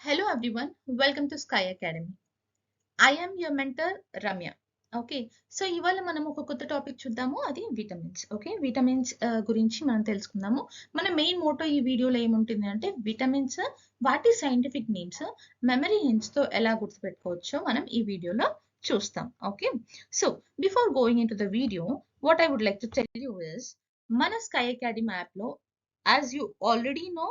Hello everyone, welcome to Sky Academy. I am your mentor Ramya. Okay. So ఇవాళ మనం ఒక కొత్త topic చూద్దాము. అది విటమిన్స్. ఓకే. విటమిన్స్ గురించి మనం తెలుసుకుందాము. మన మెయిన్ మోటో ఈ వీడియోలో ఏముంటుంది అంటే విటమిన్స్ వాటి సైంటిఫిక్ నేమ్స్ మెమరీ హింట్స్‌తో ఎలా గుర్తుపెట్టుకోవచ్చో మనం ఈ వీడియోలో చూస్తాం. Okay. So before going into the video what I would like to tell you is మన స్కై అకాడమీ యాప్‌లో as you already know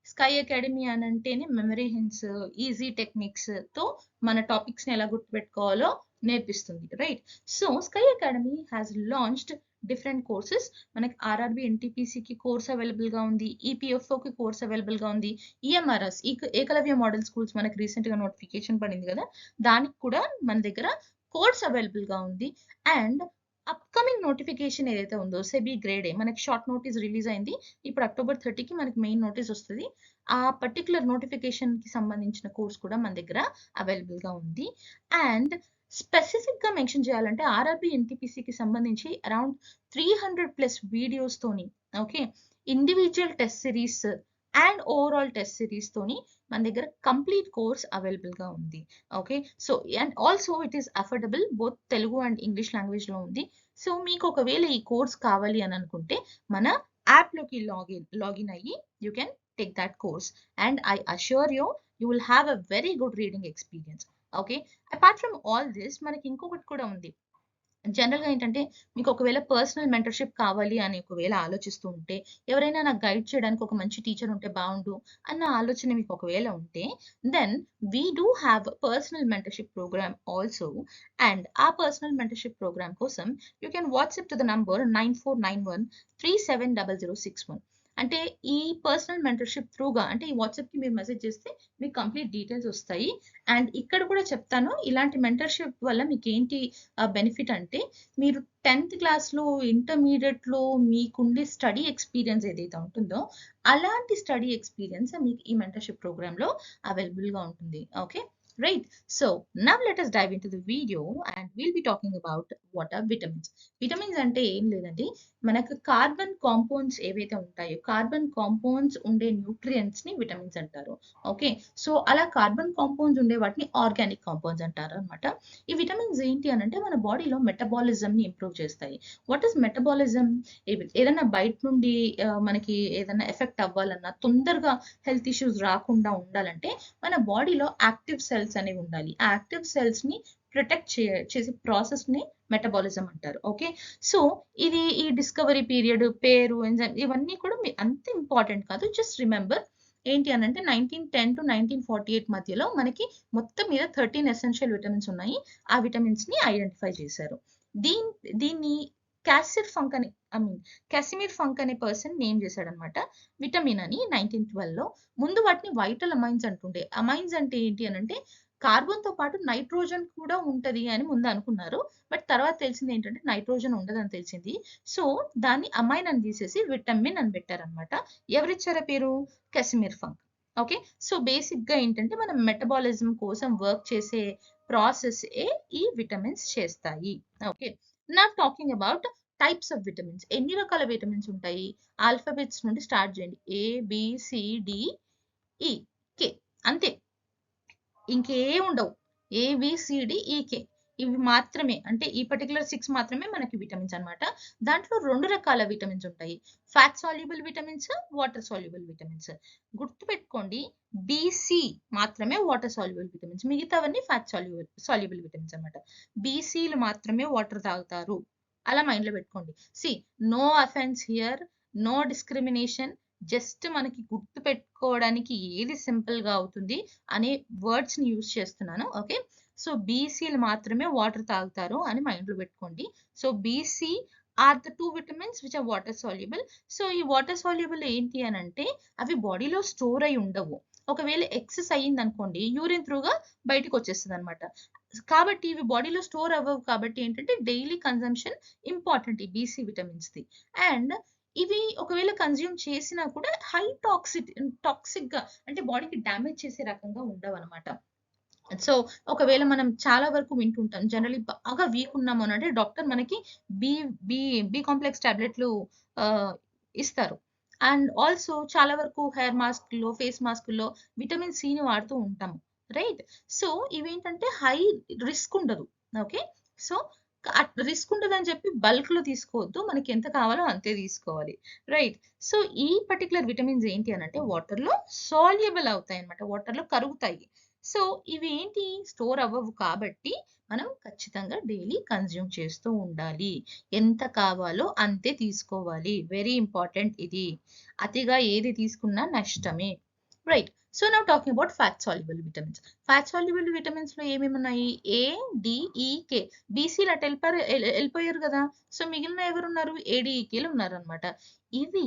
sky academy అని అంటేనే మెమరీ హింట్స్, ఈజీ టెక్నిక్స్‌తో మన టాపిక్స్‌ని ఎలా గుర్తుపెట్టుకోవాలో నేర్పిస్తుంది, right? So sky academy has launched different courses. మనకి RRB ఎన్టీపీసీకి course available గా ఉంది, ఈపీఎఫ్ఓకి కోర్స్ అవైలబుల్ గా ఉంది, ఈఎంఆర్ఎస్ ఏకలవ్య మోడల్ స్కూల్స్ మనకి రీసెంట్ గా నోటిఫికేషన్ పడింది కదా, దానికి కూడా మన దగ్గర కోర్స్ అవైలబుల్ గా ఉంది. అండ్ అప్కమింగ్ నోటిఫికేషన్ ఏదైతే ఉందో సెబీ గ్రేడ్ ఏ మనకి షార్ట్ నోటీస్ రిలీజ్ అయింది. ఇప్పుడు అక్టోబర్ 30కి మనకి మెయిన్ నోటీస్ వస్తుంది. ఆ పర్టికులర్ నోటిఫికేషన్ కి సంబంధించిన కోర్స్ కూడా మన దగ్గర అవైలబుల్ గా ఉంది. అండ్ స్పెసిఫిక్ గా మెన్షన్ చేయాలంటే ఆర్ఆర్బి ఎన్టీపీసీకి సంబంధించి అరౌండ్ 300+ వీడియోస్ తోని, okay, individual test series and overall test series తోని మన దగ్గర కంప్లీట్ కోర్స్ అవైలబుల్ గా ఉంది. Okay. So and also it is affordable both Telugu and English language లో ఉంది. సో మీకు ఒకవేళ ఈ కోర్స్ కావాలి అని అనుకుంటే మన యాప్ లోకి లాగిన్ అయ్యి you can take that course and I assure you will have a very good reading experience. Okay. Apart from all this మనకి ఇంకొకటి కూడా ఉంది. జనరల్ గా ఏంటంటే మీకు ఒకవేళ పర్సనల్ మెంటర్షిప్ కావాలి అని ఒకవేళ ఆలోచిస్తూ ఉంటే, ఎవరైనా నాకు గైడ్ చేయడానికి ఒక మంచి టీచర్ ఉంటే బాగుండు అన్న ఆలోచన మీకు ఒకవేళ ఉంటే, then we do have personal mentorship programme also. And ఆ పర్సనల్ మెంటర్షిప్ ప్రోగ్రామ్ కోసం you can WhatsApp to the number 9491370061. అంటే ఈ పర్సనల్ మెంటర్షిప్ త్రూగా అంటే ఈ వాట్సాప్ కి మీరు మెసేజ్ చేస్తే మీకు కంప్లీట్ డీటెయిల్స్ వస్తాయి. అండ్ ఇక్కడ కూడా చెప్తాను, ఇలాంటి మెంటర్షిప్ వల్ల మీకు ఏంటి బెనిఫిట్ అంటే మీరు 10th క్లాస్లో ఇంటర్మీడియట్లో మీకుండే స్టడీ ఎక్స్పీరియన్స్ ఏదైతే ఉంటుందో అలాంటి స్టడీ ఎక్స్పీరియన్స్ మీకు ఈ మెంటర్షిప్ ప్రోగ్రామ్ లో అవైలబుల్ గా ఉంటుంది. Okay, right? So now let us dive into the video and we'll be talking about what are vitamins. Vitamins అంటే ఏం లేదండి, మనకు కార్బన్ కాంపౌండ్స్ ఏవైతే ఉంటాయో కార్బన్ కాంపౌండ్స్ ఉండే న్యూట్రియంట్స్ ని విటమిన్స్ అంటారు. ఓకే. సో అలా కార్బన్ కాంపౌండ్స్ ఉండే వాటిని ఆర్గానిక్ కాంపౌండ్స్ అంటారు అనమాట. ఈ విటమిన్స్ ఏంటి అని అంటే మన బాడీలో మెటబాలిజం ని ఇంప్రూవ్ చేస్తాయి. What is metabolism? ఏదైనా బయట నుండి మనకి ఏదైనా ఎఫెక్ట్ అవ్వాలన్నా, తొందరగా హెల్త్ ఇష్యూస్ రాకుండా ఉండాలంటే మన బాడీలో యాక్టివ్ సెల్స్ అనేవి ఉండాలి. ఆ యాక్టివ్ సెల్స్ ని ప్రొటెక్ట్ చేసే ప్రాసెస్ ని మెటబాలిజం అంటారు. ఓకే. సో ఇది ఈ డిస్కవరీ పీరియడ్ పేరు ఎంజైమ్ ఇవన్నీ కూడా అంత ఇంపార్టెంట్ కాదు. జస్ట్ రిమెంబర్ ఏంటి అని అంటే 1910 to 1948 మధ్యలో మనకి మొత్తం మీద 13 ఎసెన్షియల్ విటమిన్స్ ఉన్నాయి. ఆ విటమిన్స్ ని ఐడెంటిఫై చేశారు. దీన్ని క్యాసిమిర్ ఫంక్ అనే పర్సన్ నేమ్ చేశాడనమాట విటమిన్ అని 1912లో. ముందు వాటిని వైటల్ అమైన్స్ అంటుండే. అమైన్స్ అంటే ఏంటి అని అంటే కార్బన్ తో పాటు నైట్రోజన్ కూడా ఉంటది అని ముందు అనుకున్నారు. బట్ తర్వాత తెలిసింది ఏంటంటే నైట్రోజన్ ఉండదని తెలిసింది. సో దాన్ని అమైన్ అని తీసేసి విటమిన్ అని పెట్టారనమాట. ఎవరిచ్చారా పేరు? కెసిమిర్ ఫంక్. ఓకే. సో బేసిక్ గా ఏంటంటే మనం మెటబాలిజం కోసం వర్క్ చేసే ప్రాసెస్ ఈ విటమిన్స్ చేస్తాయి. ఓకే. నా talking about types of vitamins. ఎన్ని రకాల విటమిన్స్ ఉంటాయి? ఆల్ఫాబెట్స్ నుండి స్టార్ట్ చేయండి. ABCDE కే, అంతే, ఇంకేం ఉండవు. ABCDEK ఇవి మాత్రమే, అంటే ఈ పర్టికులర్ 6 మాత్రమే మనకి విటమిన్స్ అన్నమాట. దాంట్లో 2 రకాల విటమిన్స్ ఉంటాయి. Fat soluble vitamins, water soluble vitamins. గుర్తుపెట్టుకోండి, BC మాత్రమే వాటర్ సాల్యుబుల్ విటమిన్స్, మిగతావన్నీ ఫ్యాట్ సాల్యుబుల్ విటమిన్స్ అన్నమాట. BCలు మాత్రమే వాటర్ తాగుతారు, అలా మైండ్ లో పెట్టుకోండి. See, no offence here, no discrimination. Just మనకి గుర్తు పెట్టుకోవడానికి ఏది సింపుల్ గా అవుతుంది అనే వర్డ్స్ ని యూజ్ చేస్తున్నాను. ఓకే. సో బీసీలు మాత్రమే వాటర్ తాగుతారు అని మైండ్ లో పెట్టుకోండి. So BC are the 2 vitamins which are water soluble. So ఈ వాటర్ సాల్యుబుల్ ఏంటి అని అంటే అవి బాడీలో స్టోర్ అయి ఉండవు. ఒకవేళ ఎక్సెస్ అయ్యింది అనుకోండి యూరిన్ త్రూగా బయటకు వచ్చేస్తుంది అనమాట. కాబట్టి ఇవి బాడీలో స్టోర్ అవ్వవు. కాబట్టి ఏంటంటే డైలీ కన్సంప్షన్ ఇంపార్టెంట్ ఈ బీసీ విటమిన్స్ ది. అండ్ ఇవి ఒకవేళ కన్జ్యూమ్ చేసినా కూడా హై టాక్సిక్ గా అంటే బాడీకి డ్యామేజ్ చేసే రకంగా ఉండవు అనమాట. సో ఒకవేళ మనం చాలా వరకు వింటుంటాం, జనరలీ బాగా వీక్ ఉన్నాము అంటే డాక్టర్ మనకి బి బి బి కాంప్లెక్స్ టాబ్లెట్లు ఇస్తారు. అండ్ ఆల్సో చాలా వరకు హెయిర్ మాస్క్లో, ఫేస్ మాస్క్లో విటమిన్ సిని వాడుతూ ఉంటాము, రైట్? సో ఇవేంటంటే హై రిస్క్ ఉండదు. ఓకే. సో రిస్క్ ఉండదని చెప్పి బల్క్‌లో తీసుకోవద్దు. మనకి ఎంత కావాలో అంతే తీసుకోవాలి, రైట్? సో ఈ పర్టిక్యులర్ విటమిన్స్ ఏంటి అనంటే వాటర్‌లో సాల్యుబుల్ అవుతాయన్నమాట. వాటర్‌లో కరుగుతాయి. సో ఇవి ఏంటి స్టోర్ అవ్వవు కాబట్టి మనం ఖచ్చితంగా డైలీ కన్జ్యూమ్ చేస్తూ ఉండాలి. ఎంత కావాలో అంతే తీసుకోవాలి. వెరీ ఇంపార్టెంట్ ఇది. అతిగా ఏది తీసుకున్నా నష్టమే, right? So now talking about fat soluble vitamins. Fat soluble విటమిన్స్‌లో ఏమేమి ఉన్నాయి? ఏ, డి, ఈ, కే. బీసీలు అటు ఎళ్ళిపోయారు కదా! సో మిగిలిన ఎవరున్నారు? ఏడీఈకేలు ఉన్నారనమాట. ఇవి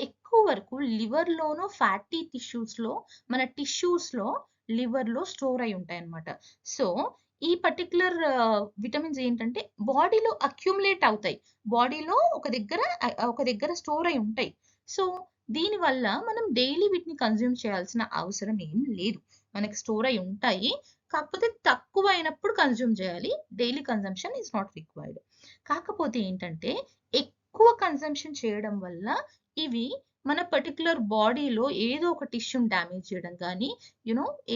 ఎక్కువ వరకు లివర్‌లోను, ఫ్యాటీ టిష్యూస్‌లో, మన టిష్యూస్‌లో, లివర్‌లో స్టోర్ అయి ఉంటాయన్నమాట. సో ఈ పర్టిక్యులర్ విటమిన్స్ ఏంటంటే బాడీలో అక్యుములేట్ అవుతాయి. బాడీలో ఒక దగ్గర స్టోర్ అయి ఉంటాయి. సో దీనివల్ల మనం డైలీ వీటిని కన్జ్యూమ్ చేయాల్సిన అవసరం ఏం లేదు. మనకి స్టోర్ అయి ఉంటాయి. కాకపోతే తక్కువైనప్పుడు కన్జ్యూమ్ చేయాలి. Daily consumption is not required. కాకపోతే ఏంటంటే ఎక్కువ కన్జంప్షన్ చేయడం వల్ల ఇవి మన పర్టిక్యులర్ బాడీలో ఏదో ఒక టిష్యూని డ్యామేజ్ చేయడం గానీ,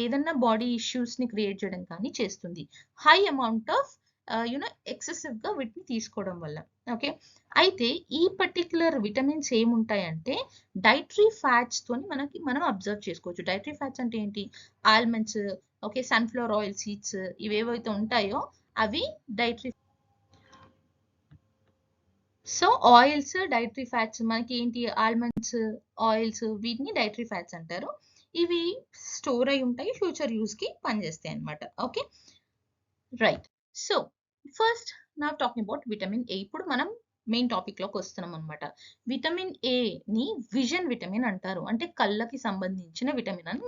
ఏదన్నా బాడీ ఇష్యూస్‌ని క్రియేట్ చేయడం కానీ చేస్తుంది. హై అమౌంట్ ఆఫ్ ఎక్సెసివ్‌గా వీటిని తీసుకోవడం వల్ల. ఓకే. అయితే ఈ పర్టిక్యులర్ విటమిన్స్ ఏముంటాయంటే డైటరీ ఫ్యాట్స్‌తోని మనం అబ్జర్వ్ చేసుకోవచ్చు. డైటరీ ఫ్యాట్స్ అంటే ఏంటి? Almonds, okay, sunflower oil seeds ఇవేవైతే ఉంటాయో అవి dietary. So oils, dietary fats మనకి ఏంటి? ఆల్మండ్స్, ఆయిల్స్ వీటిని డైటరీ ఫ్యాట్స్ అంటారు. ఇవి స్టోర్ అయి ఉంటాయి. ఫ్యూచర్ యూజ్‌కి పనిచేస్తాయి అన్నమాట. Okay. Right. So first now talking about vitamin A. ఇప్పుడు మనం మెయిన్ టాపిక్‌లోకి వస్తున్నాం అన్నమాట. విటమిన్ ఏని విజన్ విటమిన్ అంటారు. అంటే కళ్ళకి సంబంధించిన విటమిన్ అని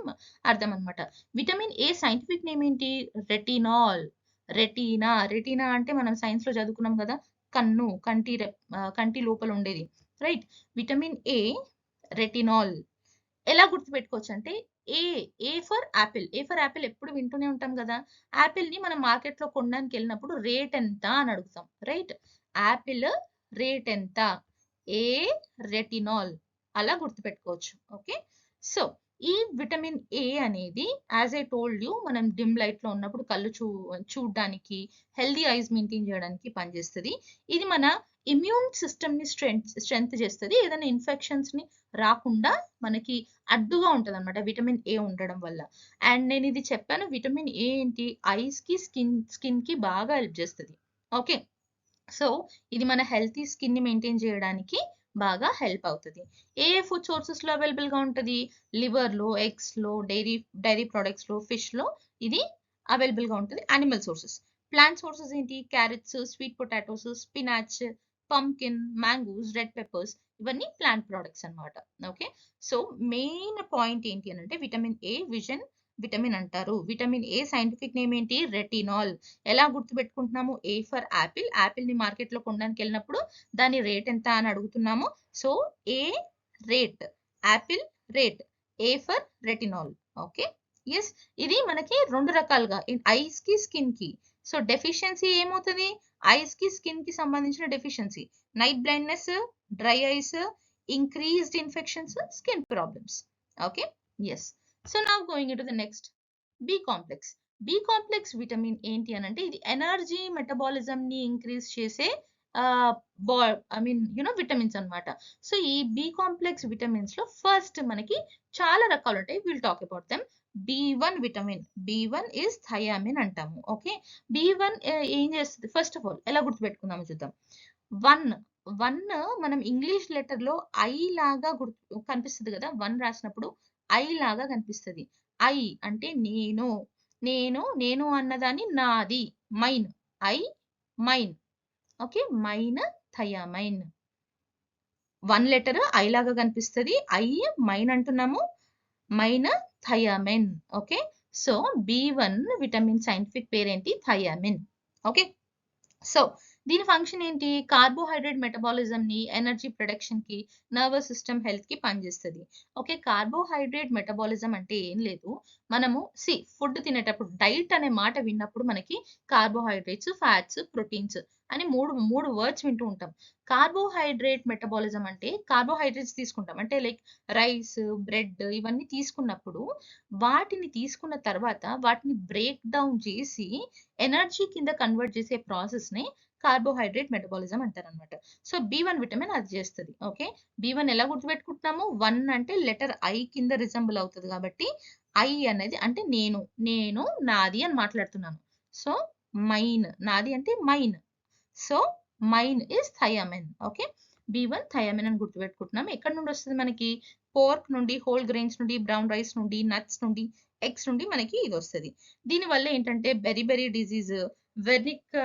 అర్థం అన్నమాట. విటమిన్ ఏ సైంటిఫిక్ నేమ్ ఏంటి? రెటినాల్. రెటీనా అంటే మనం సైన్స్‌లో చదువుకున్నాం కదా! కంటి లోపల ఉండేది, రైట్? Vitamin A, retinol. ఎలా గుర్తుపెట్టుకోవచ్చంటే ఏ, ఏ ఫర్ యాపిల్ ఎప్పుడు వింటూనే ఉంటాం గదా! యాపిల్‌ని మనం మార్కెట్‌లో కొనడానికెళ్ళినప్పుడు రేట్ ఎంత అని అడుగుతాం, రైట్? యాపిల్ రేట్ ఎంత? ఏ, రెటినాల్. అలా గుర్తుపెట్టుకోవచ్చు. ఓకే. సో ఈ విటమిన్ ఏ అనేది యాస్ ఐ టోల్డ్ యూ మనం డిమ్ లైట్‌లో ఉన్నప్పుడు కళ్ళు చూడ్డానికి, హెల్తీ ఐస్ మెయింటైన్ చేయడానికి పనిచేస్తది. ఇది మన ఇమ్యూన్ సిస్టమ్‌ని స్ట్రెంత్ చేస్తది. ఏదైనా ఇన్ఫెక్షన్స్‌ని రాకుండా మనకి అడ్డుగా ఉంటదన్నమాట విటమిన్ ఏ ఉండడం వల్ల. అండ్ నేను ఇది చెప్పాను, విటమిన్ ఏ ఏంటి? ఐస్‌కి, స్కిన్‌కి బాగా హెల్ప్ చేస్తది. ఓకే. సో ఇది మన హెల్తీ స్కిన్‌ని మెయింటైన్ చేయడానికి బాగా హెల్ప్ అవుతది. ఏ ఫుడ్ సోర్సెస్‌లో అవైలబుల్‌గా ఉంటది? లివర్‌లో, ఎగ్స్‌లో, డైరీ ప్రొడక్ట్స్‌లో, ఫిష్‌లో ఇది అవైలబుల్‌గా ఉంటది. Animal sources. ప్లాంట్ సోర్సెస్ ఏంటి? Carats, sweet potatoes, spinach, pumpkin, mangoes, red peppers ఇవన్నీ ప్లాంట్ ప్రొడక్ట్స్ అన్నమాట. ఓకే. సో మెయిన్ పాయింట్ ఏంటి అనంటే విటమిన్ ఏ విటమిన్ అంటారు. విటమిన్ ఏ సైంటిఫిక్ నేమ్ ఏంటి? రెటినాల్. ఎలా గుర్తుపెట్టుకుంటున్నాము? A for Apple. యాపిల్‌ని మార్కెట్‌లో కొనడానికెళ్ళినప్పుడు దాని రేట్ ఎంత అని అడుగుతున్నాము. So A rate, Apple rate. A for retinol. Okay. Yes. ఇది మనకి 2 రకాలుగా ఐస్‌కి, స్కిన్‌కి. So deficiency ఏమవుతది? ఐస్‌కి, స్కిన్‌కి సంబంధించిన deficiency. Night blindness, dry eyes, increased infections, skin problems. Okay. Yes. So now going into the next B complex. B complex vitamin ఏంటి అనంటే ఇది ఎనర్జీ మెటబాలిజంని ఇంక్రీజ్ చేసే ఆహ్, బా విటమిన్స్ అన్నమాట. సో ఈ బి కాంప్లెక్స్ విటమిన్స్‌లో ఫస్ట్ మనకి చాలా రకాలుంటాయి. Will talk about them. B one vitamin. B one is thiamine అంటాము. ఓకే. బి1 ఏం చేస్తది? ఫస్ట్ ఆఫ్ ఆల్ ఎలా గుర్తుపెట్టుకుందామో చూద్దాం. 1 మనం ఇంగ్లీష్ లెటర్‌లో ఐ లాగా కనిపిస్తది కదా! 1 రాసినప్పుడు ఐ లాగా కనిపిస్తది. ఐ అంటే నేను అన్నదాన్ని నాది. Mine. I, mine. Okay. Mine, thiamine. 1 letter I లాగా కనిపిస్తది. ఐ, మైన్ అంటున్నాము. Mine, thiamine. Okay. So B one vitamin scientific పేరేంటి? థయామిన్. ఓకే. సో దీని ఫంక్షన్ ఏంటి? కార్బోహైడ్రేట్ మెటబాలిజంని, ఎనర్జీ ప్రొడక్షన్‌కి, నర్వస్ సిస్టమ్ హెల్త్‌కి పనిచేస్తది. ఓకే. కార్బోహైడ్రేట్ మెటబాలిజం అంటే ఏం లేదు. మనము ఫుడ్ తినేటప్పుడు డైట్ అనే మాట విన్నప్పుడు మనకి కార్బోహైడ్రేట్స్, ఫ్యాట్స్, ప్రోటీన్స్ అని 3 వర్డ్స్ వింటూ ఉంటాం. కార్బోహైడ్రేట్ మెటబాలిజం అంటే కార్బోహైడ్రేట్స్ తీసుకుంటాం. అంటే లైక్ రైస్, బ్రెడ్ ఇవన్నీ తీసుకున్నప్పుడు వాటిని తీసుకున్న తర్వాత వాటిని బ్రేక్ డౌన్ చేసి ఎనర్జీ కింద కన్వర్ట్ చేసే ప్రాసెస్‌నే కార్బోహైడ్రేట్ మెటబాలిజం అంటారనమాట. సో, బి1 విటమిన్ అది చేస్తది. ఓకే. బి1 ఎలా గుర్తుపెట్టుకుంటున్నాము? 1 అంటే లెటర్ ఐ కింద రిజెంబుల్ అవుతది కాబట్టి ఐ అనేది అంటే నేను, నాది అని మాట్లాడుతున్నాను. సో, మైన్ నాది అంటే mine. So, mine is thiamine. Okay. B one thiamine అని గుర్తుపెట్టుకుంటున్నాం. ఎక్కడి నుండి వస్తది మనకి? పోర్క్ నుండి, హోల్ గ్రెయిన్స్ నుండి, బ్రౌన్ రైస్ నుండి, నట్స్ నుండి, ఎగ్స్ నుండి మనకి ఇదొస్తది. దీనివల్ల ఏంటంటే beri disease, Wernicke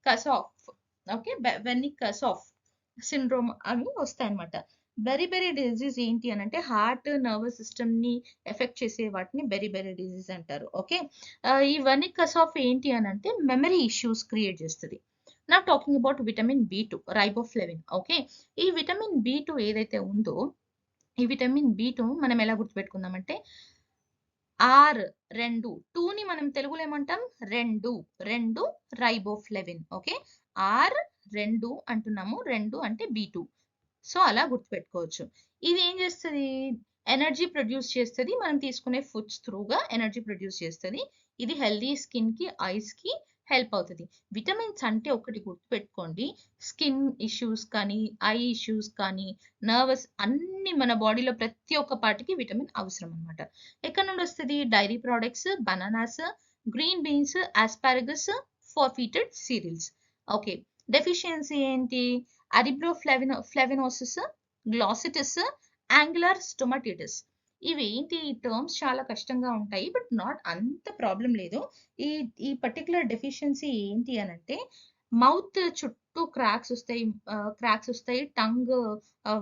Korsakoff okay. Wernicke Korsakoff syndrome అవి వస్తాయన్నమాట. బెరీ డిసీజ్ ఏంటి అనంటే హార్ట్, నర్వస్ సిస్టమ్‌ని ఎఫెక్ట్ చేసే వాటిని బెరీ డిసీజ్ అంటారు. ఓకే. ఈ వెర్నిక్ కసాఫ్ ఏంటి అనంటే మెమరీ ఇష్యూస్ క్రియేట్ చేస్తది. Now talking about vitamin B two riboflavin. Okay. ఈ విటమిన్ బి2 ఏదైతే ఉందో ఈ విటమిన్ బి2 మనం ఎలా గుర్తుపెట్టుకుందామంటే ఆర్ 2ని మనం తెలుగులో ఏమంటాం? 2 రైబోఫ్లేవిన్. ఓకే. ఆర్ 2 అంటున్నాము. 2 అంటే బి2. సో, అలా గుర్తుపెట్టుకోవచ్చు. ఇది ఏం చేస్తది? ఎనర్జీ ప్రొడ్యూస్ చేస్తది. మనం తీసుకునే ఫుడ్స్ త్రూగా ఎనర్జీ ప్రొడ్యూస్ చేస్తది. ఇది హెల్తీ స్కిన్‌కి, ఐస్‌కి హెల్ప్ అవుతది. విటమిన్స్ అంటే ఒకటి గుర్తుపెట్టుకోండి. స్కిన్ ఇష్యూస్ కానీ, ఐ ఇష్యూస్ కానీ, నర్వస్ అన్నీ మన బాడీలో ప్రతి ఒక్క పార్ట్‌కి విటమిన్ అవసరం అన్నమాట. ఎక్కడి నుండి వస్తది? Dairy products, bananas, green beans, asparagus, ఫీటెడ్ సీరియల్స్. ఓకే. డెఫిషియన్సీ ఏంటి? Flavinosis, glossitis, angular stomatitis. ఇవేంటి ఈ టర్మ్స్ చాలా కష్టంగా ఉంటాయి. బట్ నాట్ అంత ప్రాబ్లమ్ లేదు. ఈ ఈ పర్టిక్యులర్ డెఫిషియన్సీ ఏంటి అనంటే మౌత్ చుట్టూ క్రాక్స్ వస్తాయి. టంగ్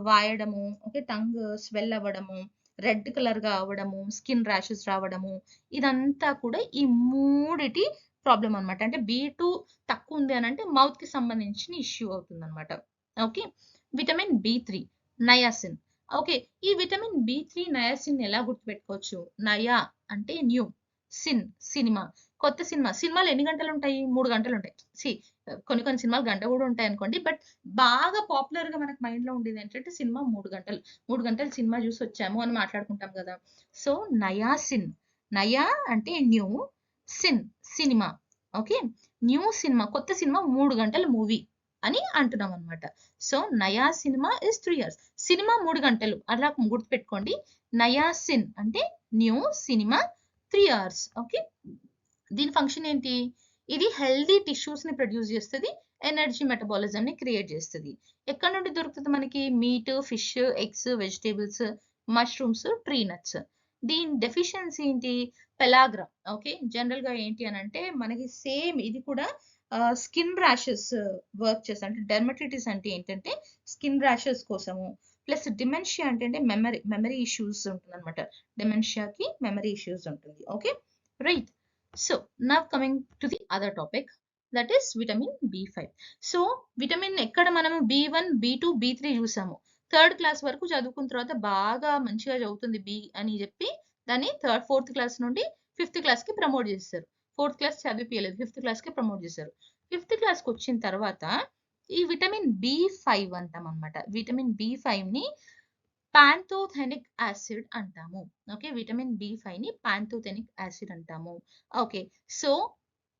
వాయడము, ఓకే. టంగ్ స్వెల్ అవ్వడము, రెడ్ కలర్‌గా అవ్వడము, స్కిన్ ర్యాషెస్ రావడము, ఇదంతా కూడా ఈ మూడిటి ప్రాబ్లమ్ అన్నమాట. అంటే బి2 తక్కువ ఉంది అనంటే మౌత్‌కి సంబంధించిన ఇష్యూ అవుతుందన్నమాట. ఓకే. విటమిన్ బి3 నయాసిన్. ఓకే. ఈ విటమిన్ బి3 నయాసిన్ ఎలా గుర్తుపెట్టుకోవచ్చు? నయా అంటే న్యూ, సినిమా. కొత్త సినిమా. సినిమాలు ఎన్ని గంటలుంటాయి? 3 గంటలుంటాయి. కొన్ని సినిమాలు గంట గూడా ఉంటాయనుకోండి. బట్ బాగా పాపులర్‌గా మనకు మైండ్‌లో ఉండేదేంటంటే సినిమా 3 గంటలు. 3 గంటలు సినిమా జూసొచ్చాము అని మాట్లాడుకుంటాం గదా! So, niacin. నయా అంటే new, cinema. Okay. New cinema కొత్త సినిమా 3 గంటల మూవీ అని అంటున్నామనమాట. సో, నయా సినిమా ఇస్ 3 ఇయర్స్. సినిమా 3 గంటలు అలా గుర్తుపెట్టుకోండి. నయాసిన్ అంటే న్యూ సినిమా 3 అవర్స్. ఓకే. దీని ఫంక్షన్ ఏంటి? ఇది హెల్తీ టిష్యూస్‌ని ప్రొడ్యూస్ చేస్తది. ఎనర్జీ మెటబాలిజంని క్రియేట్ చేస్తది. ఎక్కడి నుండి దొరుకుతది మనకి? Meet, fish, eggs, vegetables, mushrooms, tree nuts. దీని డెఫిషియన్సీ ఏంటి? పెలాగ్రా. ఓకే. జనరల్‌గా ఏంటి అనంటే మనకి సేమ్ ఇది కూడా స్కిన్ ర్యాషెస్ వర్క్ చేస్తది. అంటే డెర్మటైటిస్ అంటే ఏంటంటే స్కిన్ ర్యాషెస్ కోసము. ప్లస్ డిమెన్షియా అంటే మెమరీ ఇష్యూస్ ఉంటుందన్నమాట. డిమెన్షియాకి మెమరీ ఇష్యూస్ ఉంటుంది. Okay. Right. So, now coming to the other topic, that is vitamin B5. So, vitamin ఎక్కడ మనం B1, B2, B3 చూసాము. థర్డ్ క్లాస్ వరకు చదువుకున్న తర్వాత బాగా మంచిగా చదువుతుంది బి అని చెప్పి దాన్ని ఫోర్త్ క్లాస్ నుండి ఫిఫ్త్ క్లాస్‌కి ప్రమోట్ చేసేసారు. ఫోర్త్ క్లాస్ చదివిపియలేదు. ఫిఫ్త్ క్లాస్‌కి ప్రమోట్ చేశారు. ఫిఫ్త్ క్లాస్‌కి వచ్చిన తర్వాత ఈ విటమిన్ B5 అంటామన్నమాట. విటమిన్ B5ని పాంతోథెనిక్ యాసిడ్ అంటాము. ఓకే. విటమిన్ బి5ని పాంతోథెనిక్ యాసిడ్ అంటాము. Okay. So,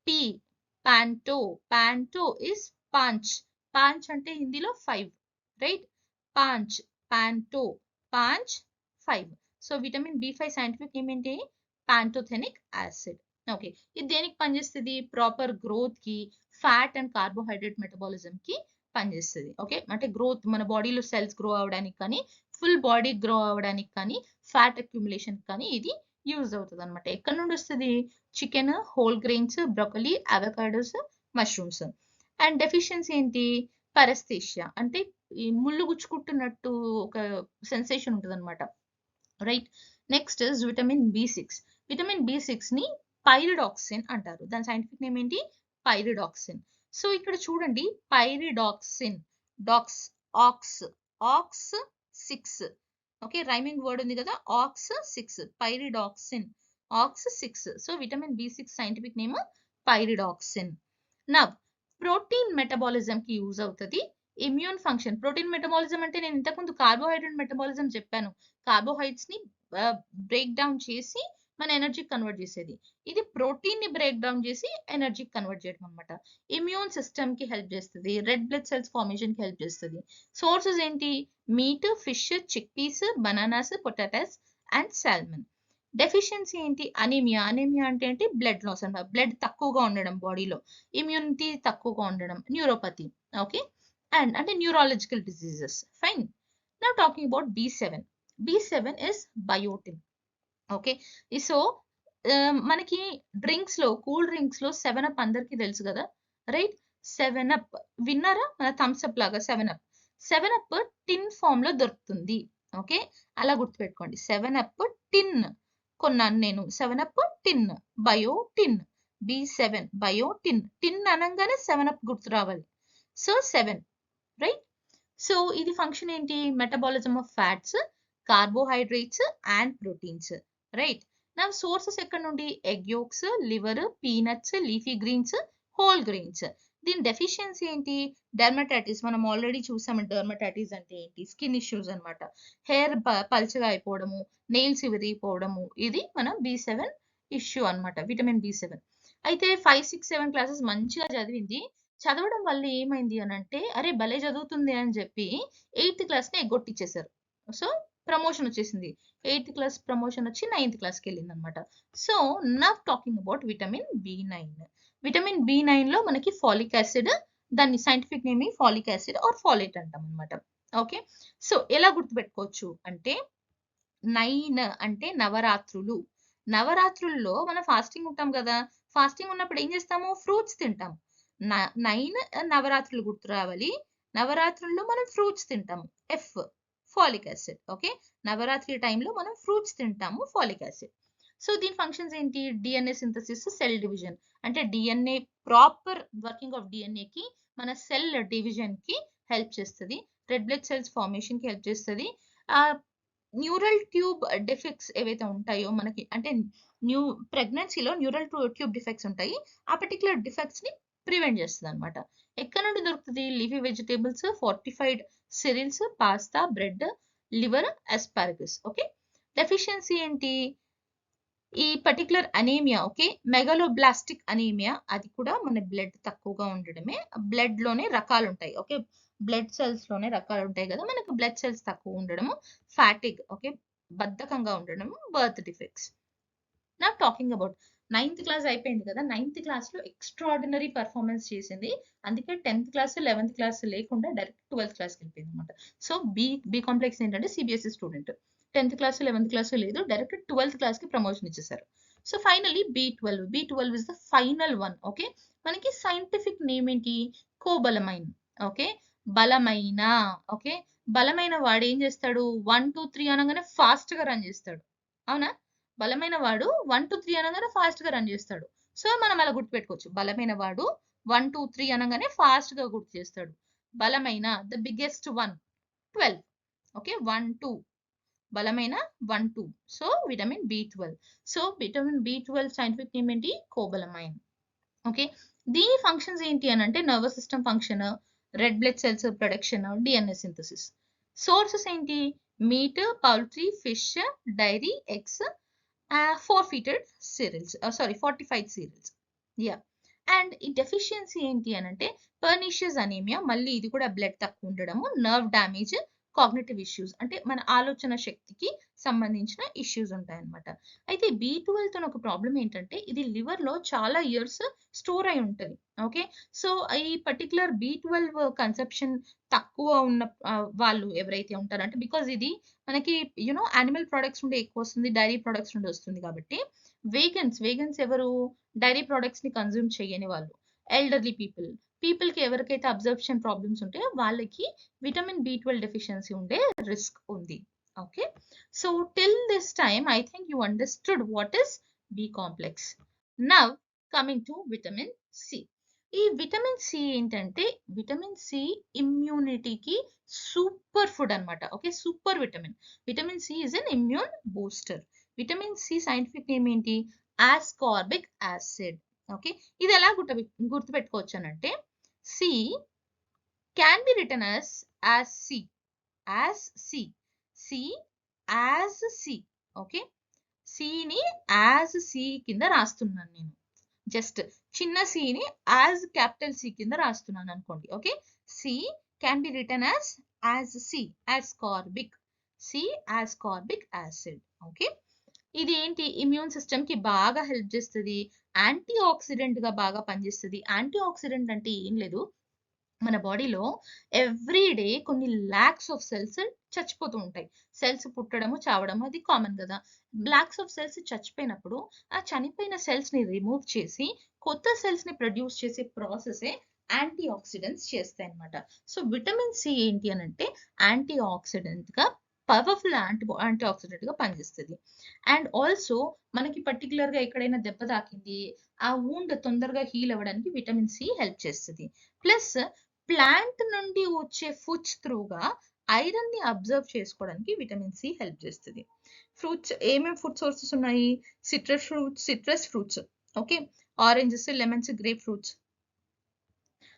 P panto is పాంచ్. పాంచ్ అంటే హిందీలో 5 రైట్? పాంచ్, పాంచ్ 5. So, vitamin B five scientific name ఏంటి? Pantothenic acid. ఓకే. ఇది దేనికి పనిచేస్తది? ప్రాపర్ గ్రోత్‌కి, ఫ్యాట్ అండ్ కార్బోహైడ్రేట్ మెటబాలిజంకి పనిచేస్తది. ఓకే. అంటే గ్రోత్ మన బాడీలో సెల్స్ గ్రో అవ్వడానికి కానీ, ఫుల్ బాడీ గ్రో అవ్వడానికి కానీ, ఫ్యాట్ అక్యుములేషన్ కానీ ఇది యూజ్ అవుతదన్నమాట. ఎక్కడి నుండి వస్తది? Chicken, whole grains, broccoli, avocados, mushrooms. And deficiency ఏంటి? పరస్థేషియా అంటే ఈ ముల్లు గుచ్చుకుంటున్నట్టు ఒక సెన్సేషన్ ఉంటదన్నమాట. రైట్. నెక్స్ట్ ఇస్ విటమిన్ బి6. విటమిన్ బి6ని పైరిడాక్సిన్ అంటారు. దాని సైంటిఫిక్ నేమ్ ఏంటి? పైరిడాక్సిన్. సో ఇక్కడ చూడండి pyridoxine, dox, ox, ox 6. Okay, rhyming word ఉంది కదా, ox 6, pyridoxine, ox 6. So vitamin B6 scientific name pyridoxine. Now protein metabolism కి యూజ్ అవుతుంది. ఇమ్యూన్ ఫంక్షన్, ప్రోటీన్ మెటబాలిజం అంటే నేను ఇంతకుముందు కార్బోహైడ్రేట్ మెటబాలిజం చెప్పాను. కార్బోహైడ్రేట్స్ ని బ్రేక్ డౌన్ చేసి మన ఎనర్జీ కన్వర్ట్ చేసేది. ఇది ప్రోటీన్ ని బ్రేక్ డౌన్ చేసి ఎనర్జీ కన్వర్ట్ చేయడం అనమాట. ఇమ్యూన్ సిస్టమ్ కి హెల్ప్ చేస్తుంది, రెడ్ బ్లడ్ సెల్స్ ఫార్మేషన్ కి హెల్ప్ చేస్తుంది. సోర్సెస్ ఏంటి? Meat, fish, chickpeas, bananas, potatoes and salmon. Deficiency ఏంటి? అనీమియా. అనీమియా అంటే ఏంటి? బ్లడ్ లాస్ అన్నమాట, బ్లడ్ తక్కువగా ఉండడం బాడీలో, ఇమ్యూనిటీ తక్కువగా ఉండడం, న్యూరోపతి. ఓకే, అండ్ అంటే neurological diseases. Fine. Now talking about B7. B7 is biotin. Okay, so మనకి డ్రింక్స్ లో, కూల్ డ్రింక్స్ లో 7 అప్ అందరికి తెలుసు కదా, రైట్? 7 అప్ విన్నారా? మన థమ్స్ అప్ లాగా 7 అప్. 7 అప్ టిన్ ఫామ్ లో దొరుకుతుంది. ఓకే, అలా గుర్తుపెట్టుకోండి. 7 అప్ టిన్ కొన్నాను నేను. 7 up tin, biotin. B7 biotin. Tin అనగానే 7 అప్ గుర్తు రావాలి. So 7, right? సో ఇది ఫంక్షన్ ఏంటి? Metabolism of fats, carbohydrates and proteins, right? నా సోర్సెస్ ఎక్కడ నుండి? Egg yolks, liver, peanuts, leafy greens, whole grains. దీని డెఫిషియన్సీ ఏంటి? డెర్మటైటిస్. మనం ఆల్రెడీ చూసాము డెర్మటైటిస్ అంటే ఏంటి, స్కిన్ ఇష్యూస్ అన్నమాట. హెయిర్ పల్చగా అయిపోవడము, నెయిల్స్ విరిగిపోవడము, ఇది మన B7 ఇష్యూ అన్నమాట, విటమిన్ B7. అయితే 5, 6, 7 క్లాసెస్ మంచిగా చదివింది. చదవడం వల్ల ఏమైంది అని అంటే, అరే భలే చదువుతుంది అని చెప్పి 8th క్లాస్‌ని ఎగ్గొట్టిచ్చేసారు. సో ప్రమోషన్ వచ్చేసింది. 8th క్లాస్ ప్రమోషన్ వచ్చి 9th క్లాస్‌కి వెళ్ళిందనమాట. So now talking about vitamin B9. Vitamin B9లో మనకి ఫాలిక్ యాసిడ్, దాని scientific name folic acid or folate అంటాం అనమాట. ఓకే, సో ఎలా గుర్తుపెట్టుకోవచ్చు అంటే, 9 అంటే నవరాత్రులు. నవరాత్రుల్లో మనం ఫాస్టింగ్ ఉంటాం కదా, ఫాస్టింగ్ ఉన్నప్పుడు ఏం చేస్తాము? ఫ్రూట్స్ తింటాం. 9 నవరాత్రులు గుర్తు రావాలి. నవరాత్రుల్లో మనం ఫ్రూట్స్ తింటాము. F, folic acid. Okay, Navratri టైంలో మనం ఫ్రూట్స్ తింటాము, ఫాలిక్ యాసిడ్. సో దీని ఫంక్షన్స్ ఏంటి? DNA synthesis, cell division. అంటే డిఎన్ఏ ప్రాపర్ వర్కింగ్ ఆఫ్ డిఎన్ఏకి, మన సెల్ డివిజన్ కి హెల్ప్ చేస్తుంది. రెడ్ బ్లడ్ సెల్స్ ఫార్మేషన్ కి హెల్ప్ చేస్తుంది. న్యూరల్ ట్యూబ్ డిఫెక్ట్స్ ఏవైతే ఉంటాయో మనకి, అంటే ప్రెగ్నెన్సీలో న్యూరల్ ట్యూబ్ డిఫెక్ట్స్ ఉంటాయి. ఆ పర్టికులర్ డిఫెక్ట్స్ ని ప్రివెంట్ చేస్తుంది అనమాట. ఎక్కడ నుండి దొరుకుతుంది? Leafy vegetables, fortified cereals, pasta, bread, liver, asparagus. Okay, deficiency ఏంటి? ఈ particular anaemia. Okay, megaloblastic anaemia, అది కూడా మన బ్లడ్ తక్కువగా ఉండడమే. బ్లడ్ లోనే రకాలు ఉంటాయి. ఓకే, బ్లడ్ సెల్స్ లోనే రకాలు ఉంటాయి కదా, మనకు బ్లడ్ సెల్స్ తక్కువ ఉండడము, ఫ్యాటిగ్, ఓకే, బద్ధకంగా ఉండడము, బర్త్ డిఫెక్ట్స్. నా టాకింగ్ అబౌట్ 9th క్లాస్ అయిపోయింది కదా, 9th క్లాస్ లో ఎక్స్ట్రాడినరీ పర్ఫార్మెన్స్ చేసింది. అందుకే 10th క్లాస్ 11th క్లాస్ లేకుండా డైరెక్ట్ 12th క్లాస్కి వెళ్ళిపోయింది అనమాట. సో బి కాంప్లెక్స్ ఏంటంటే CBSE student. 10th class 11th class లేదు, డైరెక్ట్ 12th క్లాస్ కి ప్రమోషన్ ఇచ్చేసారు. So finally B12 is the final one. Okay, మనకి సైంటిఫిక్ నేమ్ ఏంటి? కోబలమైన్. ఓకే, బలమైన. ఓకే, బలమైన వాడు ఏం చేస్తాడు? 1, 2, 3 అనగానే ఫాస్ట్ గా రన్ చేస్తాడు. అవునా? బలమైన వాడు 1, 2, 3 అనగానే ఫాస్ట్ గా రన్ చేస్తాడు. సో మనం అలా గుర్తుపెట్టుకోవచ్చు. బలమైన వాడు 1, 2, 3 అనగానే ఫాస్ట్ గా గుర్తు చేస్తాడు. బలమైన, ద బిగ్గెస్ట్ వన్, 12. ఓకే, 1, 2, బలమైన 1, 2. So vitamin B12. So vitamin B12 scientific name ఏంటి? కోబలమైన్. ఓకే, దీని ఫంక్షన్స్ ఏంటి అని అంటే, nervous system function, red blood cells production, DNA synthesis. Sources ఏంటి? Meat, poultry, fish, dairy, eggs, forfeited cereals, fortified cereals. Yeah, and ఈ deficiency ఏంటి అని అంటే, పర్నీషియస్ అనీమియా, మళ్ళీ ఇది కూడా బ్లడ్ తక్కువ ఉండడము, నర్వ్ డ్యామేజ్, కాగ్నిటివ్ ఇష్యూస్, అంటే మన ఆలోచన శక్తికి సంబంధించిన ఇష్యూస్ ఉంటాయన్నమాట. అయితే B12 తో ఒక ప్రాబ్లం ఏంటంటే, ఇది లివర్ లో చాలా ఇయర్స్ స్టోర్ అయి ఉంటుంది. ఓకే, సో ఈ పర్టికులర్ B12 కన్సెప్షన్ తక్కువ ఉన్న వాళ్ళు ఎవరైతే ఉంటారో, అంటే బికాజ్ ఇది మనకి యానిమల్ ప్రొడక్ట్స్ నుండి ఎక్కువ వస్తుంది, డైరీ ప్రొడక్ట్స్ నుండి వస్తుంది కాబట్టి, వేగన్స్ ఎవరు? డైరీ ప్రొడక్ట్స్ ని కన్జ్యూమ్ చేయని వాళ్ళు, ఎల్డర్లీ పీపుల్ కి ఎవరికైతే అబ్జర్ప్షన్ ప్రాబ్లమ్స్ ఉంటాయో వాళ్ళకి విటమిన్ B12 డెఫిషియన్సీ ఉండే రిస్క్ ఉంది. Okay, so till this time I think you understood what is B complex. Now coming to vitamin C. ఈ విటమిన్ సి ఏంటంటే, విటమిన్ సి ఇమ్యూనిటీకి సూపర్ ఫుడ్ అన్నమాట. Okay. Super vitamin. Vitamin C is an immune booster. Vitamin C scientific name ఏంటి? Ascorbic acid. Okay. ఇది ఎలా గుర్తుపెట్టుకోవచ్చనంటే, C can be written as C. As C. C as C. Okay. సిని as C కింద రాస్తున్నాను నేను. Just చిన్న సిని యాజ్ క్యాపిటల్ సి కింద రాస్తున్నాను అనుకోండి. Okay. C can be written as C, ascorbic. C ascorbic acid. Okay. ఇది ఏంటి? ఇమ్యూన్ సిస్టమ్ కి బాగా హెల్ప్ చేస్తుంది. యాంటీ ఆక్సిడెంట్ గా బాగా పనిచేస్తుంది. యాంటీ ఆక్సిడెంట్ అంటే ఏం లేదు, మన బాడీలో ఎవ్రీ డే కొన్ని లాక్స్ ఆఫ్ సెల్స్ చచ్చిపోతూ ఉంటాయి. సెల్స్ పుట్టడము, చావడము అది కామన్ కదా. లాక్స్ ఆఫ్ సెల్స్ చచ్చిపోయినప్పుడు ఆ చనిపోయిన సెల్స్ ని రిమూవ్ చేసి కొత్త సెల్స్ ని ప్రొడ్యూస్ చేసే ప్రాసెసే యాంటీ ఆక్సిడెంట్స్ చేస్తాయి అన్నమాట. సో విటమిన్ సి ఏంటి అని అంటే యాంటీ ఆక్సిడెంట్ గా, పవర్ఫుల్ యాంటీ ఆక్సిడెంట్ గా పనిచేస్తుంది. అండ్ ఆల్సో మనకి పర్టికులర్ గా ఎక్కడైనా దెబ్బ తాకింది, ఆ వూండ్ తొందరగా హీల్ అవ్వడానికి విటమిన్ సి హెల్ప్ చేస్తుంది. ప్లస్ ప్లాంట్ నుండి వచ్చే ఫుడ్స్ త్రూగా ఐరన్ ని అబ్జర్వ్ చేసుకోవడానికి విటమిన్ సి హెల్ప్ చేస్తుంది. ఫ్రూట్స్ ఏమేమి ఫుడ్ సోర్సెస్ ఉన్నాయి? Citrus fruits. Okay. Oranges, lemons, grape fruits,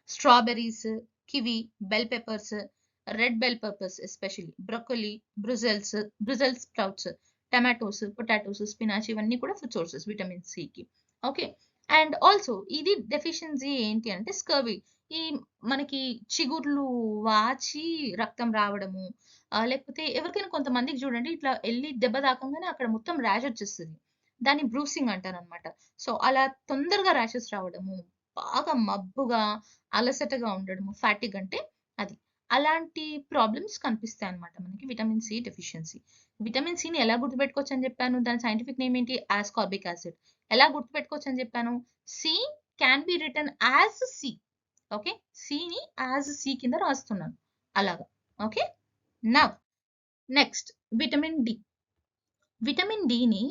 strawberries, kiwi, bell peppers, red bell peppers especially, broccoli, Brussels sprouts, tomatoes, potatoes, spinach ఇవన్నీ కూడా ఫుడ్ సోర్సెస్ విటమిన్ సికి. Okay. And also ఇది deficiency ఏంటి అంటే scurvy. ఈ మనకి చిగుర్లు వాచి రక్తం రావడము, లేకపోతే ఎవరికైనా కొంతమందికి చూడండి ఇట్లా ఎళ్లి దెబ్బ తాకంగానే అక్కడ మొత్తం ర్యాష్ వచ్చేస్తది. దాన్ని బ్రూసింగ్ అంటారనమాట. సో అలా తొందరగా ర్యాషెస్ రావడము, బాగా మబ్బుగా, అలసటగా ఉండడము, ఫాటిగ్ అంటే అది. అలాంటి ప్రాబ్లమ్స్ కనిపిస్తాయన్నమాట మనకి విటమిన్ సి డెఫిషియన్సీ. విటమిన్ సిని ఎలా గుర్తుపెట్టుకోవచ్చు అని చెప్పాను? దాని సైంటిఫిక్ నేమ్ ఏంటి? Ascorbic acid. ఎలా గుర్తుపెట్టుకోవచ్చు అని చెప్పాను? C can be written as C. Okay. సిని యాజ్ సి కింద రాస్తున్నాను అలాగా. Okay. Now next vitamin D. Vitamin డిని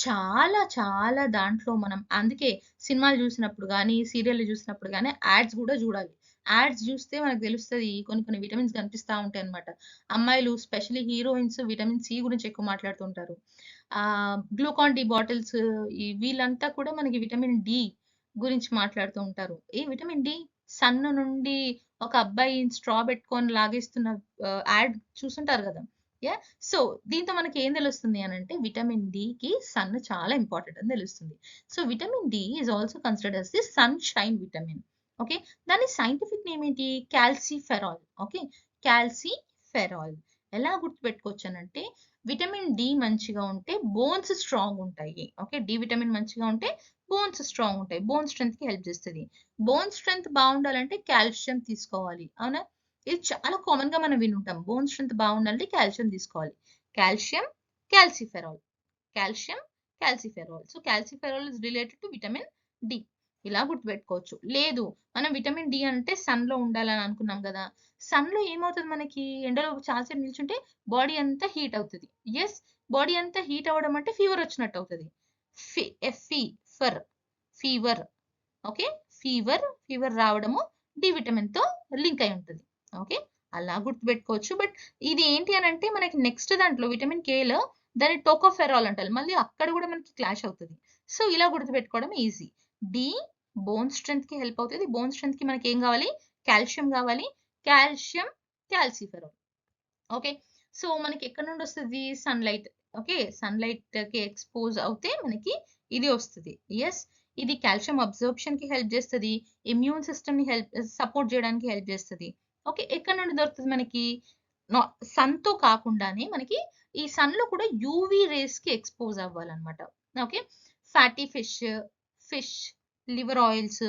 చాలా చాలా దాంట్లో మనం అందుకే సినిమాలు చూసినప్పుడు గానీ, సీరియల్‌లు చూసినప్పుడు గానీ యాడ్స్ గూడా చూడాలి. యాడ్స్ చూస్తే మనకు తెలుస్తది. కొన్ని కొన్ని విటమిన్స్ కనిపిస్తా ఉంటాయన్నమాట. అమ్మాయిలు స్పెషల్లీ హీరోయిన్స్ విటమిన్ సి గురించి ఎక్కువ మాట్లాడుతూ ఉంటారు. గ్లూకాన్ డి బాటిల్స్, వీళ్ళంతా కూడా మనకి విటమిన్ డి గురించి మాట్లాడుతూ ఉంటారు. ఏ విటమిన్ డి సన్ నుండి ఒక అబ్బాయి స్ట్రా పెట్టుకొని లాగేస్తున్న యాడ్ చూసుంటారు గదా! యాహ్! సో, దీంతో మనకి ఏం తెలుస్తుంది అనంటే విటమిన్ డికి సన్ చాలా ఇంపార్టెంట్ అని తెలుస్తుంది. So, vitamin D is also considered as the sunshine vitamin. Okay. దాని సైంటిఫిక్ నేమ్ ఏంటి? కాల్సిఫెరాల్. ఓకే. కాల్సిఫెరాల్. ఎలా గుర్తుపెట్టుకోవచ్చనంటే విటమిన్ డి మంచిగా ఉంటే బోన్స్ స్ట్రాంగ్ ఉంటాయి. ఓకే. డి విటమిన్ మంచిగా ఉంటే బోన్స్ స్ట్రాంగ్ ఉంటాయి. బోన్ స్ట్రెంగ్త్‌కి హెల్ప్ చేస్తది. బోన్ స్ట్రెంగ్త్ బావుండాలంటే కాల్షియం తీసుకోవాలి. అవునా? ఇది చాలా కామన్‌గా మనం వినుంటాం. బోన్ స్ట్రెంగ్త్ బావుండాలంటే కాల్షియం తీసుకోవాలి. Calcium, calciferol. Calcium, calciferol. So, calciferol is related to vitamin D. ఇలా గుర్తుపెట్టుకోవచ్చు. లేదు మనం విటమిన్ డి అంటే సన్‌లో ఉండాలని అనుకున్నాం గదా! సన్‌లో ఏమవుతది మనకి ఎండలో చాలా సేపు నిల్చుంటే బాడీ అంతా హీట్ అవుతది. యెస్. బాడీ అంతా హీట్ అవ్వడం అంటే ఫీవర్ వచ్చినట్టు అవుతది. FE for fever. Okay. Fever రావడము డి విటమిన్‌తో లింక్ అయి ఉంటది. ఓకే. అలా గుర్తుపెట్టుకోవచ్చు. బట్ ఇది ఏంటి అనంటే మనకి నెక్స్ట్ దాంట్లో విటమిన్ కేలో దాన్ని టోకోఫెరాల్ అంటారు. మళ్ళీ అక్కడ గూడా మనకి క్లాష్ అవుతది. సో, ఇలా గుర్తుపెట్టుకోవడం ఈజీ. డి బోన్ స్ట్రెంగ్త్‌కి హెల్ప్ అవుతది. బోన్ స్ట్రెంగ్త్‌కి మనకేం గావాలి? కాల్షియం గావాలి. Calcium, calciferol. ఓకే. సో, మనకి ఎక్కడి నుండి వస్తది? సన్‌లైట్. ఓకే. సన్‌లైట్‌కి ఎక్స్‌పోజ్ అవుతే మనకి ఇది వస్తది. యెస్. ఇది కాల్షియం అబ్జార్ప్షన్‌కి హెల్ప్ చేస్తది. ఇమ్యూన్ సిస్టమ్‌ని సపోర్ట్ చేయడానికి హెల్ప్ చేస్తది. ఓకే. ఎక్కడి నుండి దొరుకుతది మనకి? నా సన్‌తో కాకుండానే మనకి ఈ సన్‌లో కూడా యూవీ రేస్‌కి ఎక్స్‌పోజ్ అవ్వాలన్నమాట. Okay. Fatty fish, liver oils,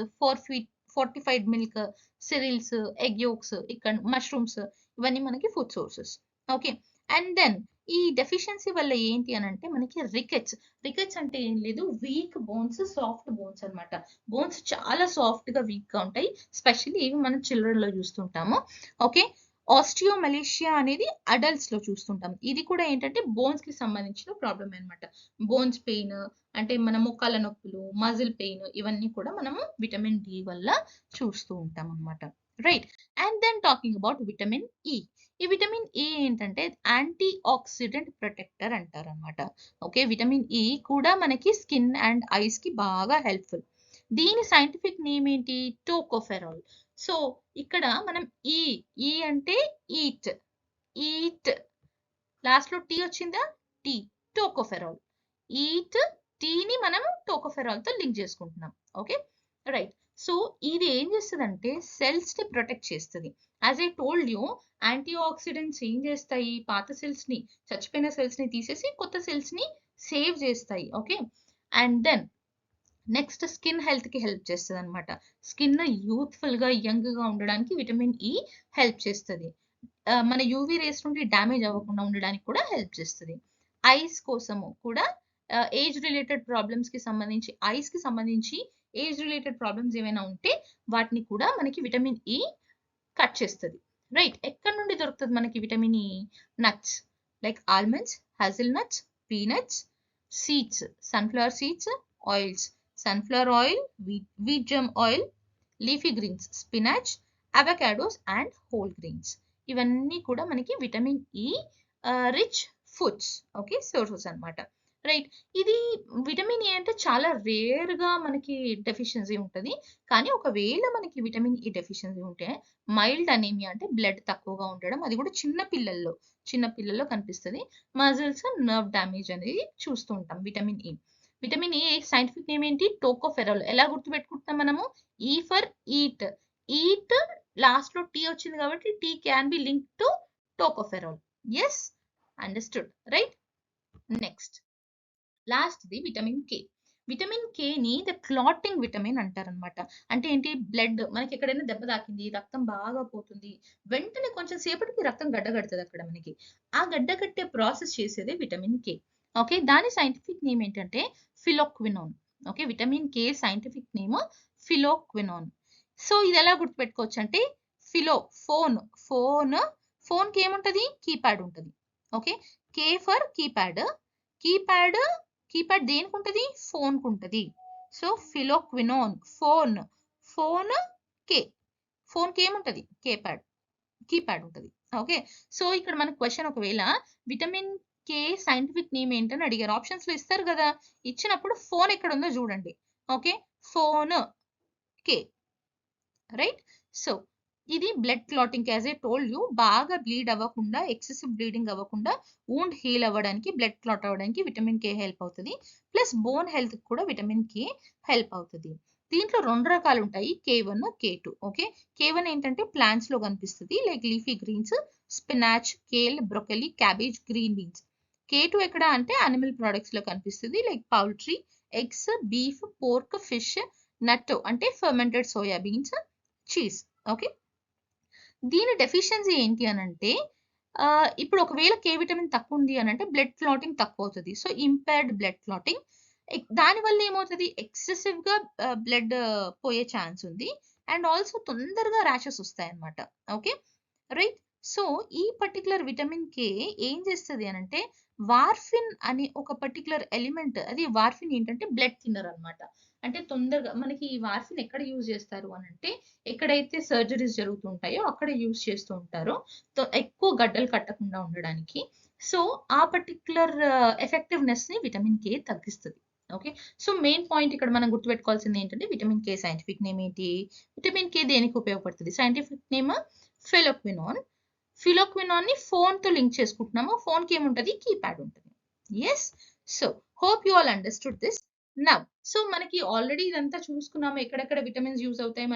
fortified milk, cereals, egg yolks, ఇక్కడ మష్రూమ్స్ ఇవన్నీ మనకి food sources. Okay. And then ఈ డెఫిషియన్సీ వల్ల ఏంటి అనంటే మనకి రికెట్స్. రికెట్స్ అంటే ఏం లేదు, వీక్ బోన్స్, సాఫ్ట్ బోన్స్ అన్నమాట. బోన్స్ చాలా సాఫ్ట్‌గా, వీక్‌గా ఉంటాయి. స్పెషల్లీ ఇవి మనం చిల్డ్రన్‌లో చూస్తుంటాము. ఓకే. ఆస్టియోమలేషియా అనేది అడల్ట్స్ లో చూస్తుంటాం. ఇది కూడా ఏంటంటే బోన్స్ కి సంబంధించిన ప్రాబ్లమ్ అన్నమాట. బోన్స్ పెయిన్ అంటే మన మోకాళ్ళ నొప్పులు, మజిల్ పెయిన్ ఇవన్నీ కూడా మనము విటమిన్ డి వల్ల చూస్తూ ఉంటాం అన్నమాట. Right. And then talking about vitamin E. E vitamin E ఏంటంటే యాంటీ ఆక్సిడెంట్ ప్రొటెక్టర్ అంటారు అనమాట. ఓకే, విటమిన్ ఈ కూడా మనకి స్కిన్ అండ్ ఐస్ కి బాగా హెల్ప్ఫుల్. దీని సైంటిఫిక్ నేమ్ ఏంటి? టోకోఫెరాల్. సో ఇక్కడ మనం ఈ ఈ అంటే ఈట్, ఈట్ లాస్ట్ లో టీ వచ్చిందా? T, tocopherol. ఈట్, టీని మనం టోకోఫెరాల్ తో లింక్ చేసుకుంటున్నాం. Okay, right. సో ఇది ఏం చేస్తుందంటే సెల్స్ ని ప్రొటెక్ట్ చేస్తుంది. As I told you, antioxidants ఏం చేస్తాయి? పాత సెల్స్ ని, చచ్చిపోయిన సెల్స్ ని తీసేసి కొత్త సెల్స్ ని సేవ్ చేస్తాయి. Okay, and then next skin health కి హెల్ప్ చేస్తుంది అనమాట. స్కిన్ యూత్ఫుల్ గా యంగ్ గా ఉండడానికి విటమిన్ ఈ హెల్ప్ చేస్తుంది. మన యూవీ రేస్ నుండి డ్యామేజ్ అవ్వకుండా ఉండడానికి కూడా హెల్ప్ చేస్తుంది. ఐస్ కోసము కూడా ఏజ్ రిలేటెడ్ ప్రాబ్లమ్స్ కి సంబంధించి, ఐస్ కి సంబంధించి ఏజ్ రిలేటెడ్ ప్రాబ్లమ్స్ ఏమైనా ఉంటే వాటిని కూడా మనకి విటమిన్ ఈ కట్ చేస్తుంది. రైట్. ఎక్కడి నుండి దొరుకుతుంది మనకి vitamin E? Nuts like almonds, హజిల్ nuts, peanuts, seeds, sunflower seeds, oils, sunflower oil, wheat germ oil, leafy greens, spinach, avocados and whole grains. ఇవన్నీ కూడా మనకి vitamin E rich foods. Okay, sources అన్నమాట. Right. ఇది vitamin A అంటే చాలా rare గా మనకి deficiency ఉంటుంది. కానీ ఒకవేళ మనకి విటమిన్ ఈ డెఫిషియన్సీ ఉంటే మైల్డ్ అనీమియా అంటే బ్లడ్ తక్కువగా ఉండడం, అది కూడా చిన్న పిల్లల్లో కనిపిస్తుంది. మజిల్స్ నర్వ్ డ్యామేజ్ అనేది చూస్తూ ఉంటాం vitamin E. Vitamin A scientific name ఏంటి? టోకోఫెరాల్. ఎలా గుర్తుపెట్టుకుంటున్నాం మనము? E for eat. Eat last లో టీ వచ్చింది కాబట్టి T can be link to tocopherol. Yes, understood, right. Next last the vitamin K. Vitamin K ని ద క్లాటింగ్ విటమిన్ అంటారనమాట. అంటే ఏంటి? బ్లడ్ మనకి ఎక్కడైనా దెబ్బ తాకింది, రక్తం బాగా పోతుంది, వెంటనే కొంచెం సేపటికి రక్తం గడ్డగడుతుంది అక్కడ మనకి. ఆ గడ్డగట్టే ప్రాసెస్ చేసేదే విటమిన్ కే. ఓకే, దాని సైంటిఫిక్ నేమ్ ఏంటంటే phylloquinone. Okay, vitamin K scientific name phylloquinone. So ఇది ఎలా గుర్తుపెట్టుకోవచ్చు అంటే ఫోన్, ఫోన్ కి ఏముంటది? కీప్యాడ్ ఉంటుంది. Okay, K for keypad. Keypad దేనికి ఉంటది? ఫోన్ కు ఉంటది. సో ఫిలోక్వినోన్, ఫోన్ కే. ఫోన్ కి ఏముంటది? కీప్యాడ్ ఉంటది. ఓకే, సో ఇక్కడ మనకు క్వశ్చన్, ఒకవేళ విటమిన్ కే సైంటిఫిక్ నేమ్ ఏంటని అడిగారు, ఆప్షన్స్ లో ఇస్తారు కదా, ఇచ్చినప్పుడు ఫోన్ ఎక్కడ ఉందో చూడండి. ఓకే, ఫోన్ కే. రైట్. సో ఇది blood clotting, as I told you, బాగా బ్లీడ్ అవ్వకుండా, ఎక్సెసివ్ బ్లీడింగ్ అవ్వకుండా, వూండ్ హీల్ అవ్వడానికి, బ్లడ్ క్లాట్ అవ్వడానికి విటమిన్ కే హెల్ప్ అవుతుంది. ప్లస్ బోన్ హెల్త్ కూడా విటమిన్ కే హెల్ప్ అవుతుంది. దీంట్లో 2 రకాలు ఉంటాయి, K1, K2. ఓకే, K1 ఏంటంటే ప్లాంట్స్ లో కనిపిస్తుంది, like leafy greens, spinach, kale, broccoli, cabbage, green beans. K2 ఎక్కడ అంటే అనిమల్ ప్రొడక్ట్స్ లో కనిపిస్తుంది, like poultry, eggs, beef, pork, fish, natto అంటే fermented soya beans, cheese. Okay, దీని డెఫిషియన్సీ ఏంటి అని అంటే ఇప్పుడు ఒకవేళ కే విటమిన్ తక్కువ ఉంది అని అంటే బ్లడ్ క్లాటింగ్ తక్కువ అవుతుంది. సో ఇంపైర్డ్ బ్లడ్ క్లాటింగ్, దానివల్ల ఏమవుతుంది? ఎక్సెసివ్ గా బ్లడ్ పోయే ఛాన్స్ ఉంది. అండ్ ఆల్సో తొందరగా ర్యాషెస్ వస్తాయి అన్నమాట. Okay, right. సో ఈ పర్టికులర్ విటమిన్ కే ఏం చేస్తుంది అని అంటే వార్ఫిన్ అనే ఒక పర్టికులర్ ఎలిమెంట్, అది వార్ఫిన్ ఏంటంటే బ్లడ్ థిన్నర్ అన్నమాట. అంటే తొందరగా మనకి ఈ వార్ఫిన్ ఎక్కడ యూజ్ చేస్తారు అని అంటే ఎక్కడైతే సర్జరీస్ జరుగుతుంటాయో అక్కడ యూజ్ చేస్తూ ఉంటారో, ఎక్కువ గడ్డలు కట్టకుండా ఉండడానికి. సో ఆ పర్టికులర్ ఎఫెక్టివ్నెస్ ని విటమిన్ కే తగ్గిస్తుంది. ఓకే, సో మెయిన్ పాయింట్ ఇక్కడ మనం గుర్తుపెట్టుకోవాల్సింది ఏంటంటే విటమిన్ కే సైంటిఫిక్ నేమ్ ఏంటి? విటమిన్ కే దేనికి ఉపయోగపడుతుంది? Scientific name phylloquinone. ఫిలోక్వినోన్ ని ఫోన్ తో లింక్ చేసుకుంటున్నాము. ఫోన్ కి ఏముంటది? కీప్యాడ్ ఉంటుంది. Yes, so hope you all understood this now. So మనకి ఆల్రెడీ ఇదంతా చూసుకున్నాము, ఎక్కడెక్కడ విటమిన్స్ యూజ్ అవుతాయి.